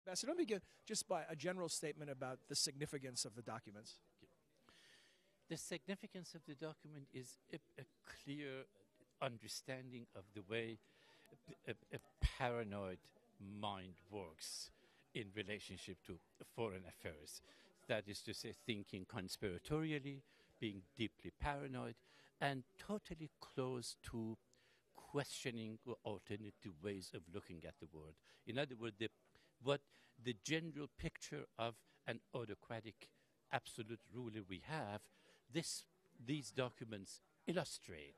Ambassador, let me begin just by a general statement about the significance of the documents. The significance of the document is a clear understanding of the way a paranoid mind works in relationship to foreign affairs. That is to say, thinking conspiratorially, being deeply paranoid, and totally closed to questioning alternative ways of looking at the world. In other words, what the general picture of an autocratic absolute ruler we have, these documents illustrate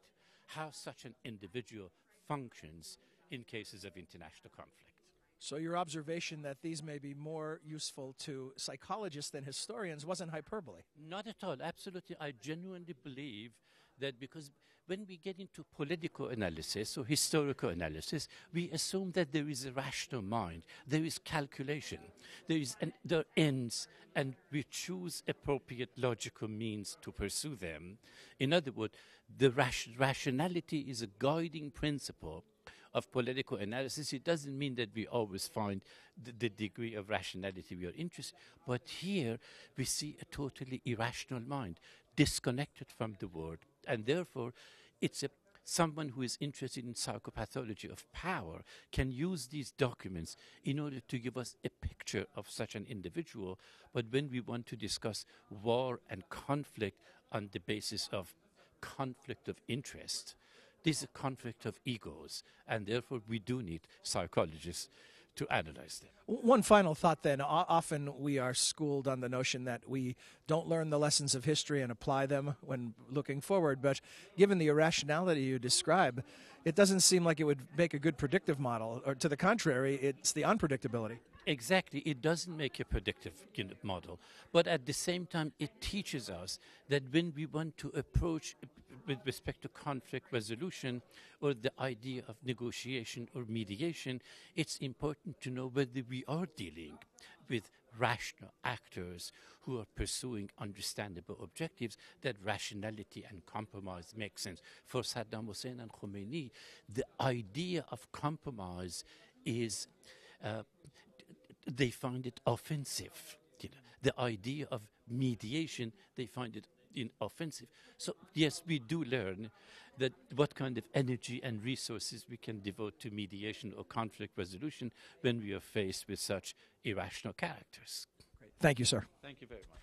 how such an individual functions in cases of international conflict. So your observation that these may be more useful to psychologists than historians wasn't hyperbole? Not at all. Absolutely. I genuinely believe that because when we get into political analysis or historical analysis, we assume that there is a rational mind, there is calculation, there are ends, and we choose appropriate logical means to pursue them. In other words, the rationality is a guiding principle of political analysis. It doesn't mean that we always find the degree of rationality we are interested in, but here we see a totally irrational mind, disconnected from the world, and therefore it's someone who is interested in psychopathology of power can use these documents in order to give us a picture of such an individual. But when we want to discuss war and conflict on the basis of conflict of interest, this is a conflict of egos, and therefore we do need psychologists to analyze them. One final thought then. Often we are schooled on the notion that we don't learn the lessons of history and apply them when looking forward, but given the irrationality you describe, it doesn't seem like it would make a good predictive model, or to the contrary, it's the unpredictability. Exactly. It doesn't make a predictive model, but at the same time, it teaches us that when we want to approach with respect to conflict resolution or the idea of negotiation or mediation, it's important to know whether we are dealing with rational actors who are pursuing understandable objectives, that rationality and compromise make sense. For Saddam Hussein and Khomeini, the idea of compromise is they find it offensive. The idea of mediation, they find it offensive. So yes, we do learn that what kind of energy and resources we can devote to mediation or conflict resolution when we are faced with such irrational characters. Great. Thank you, sir. Thank you very much.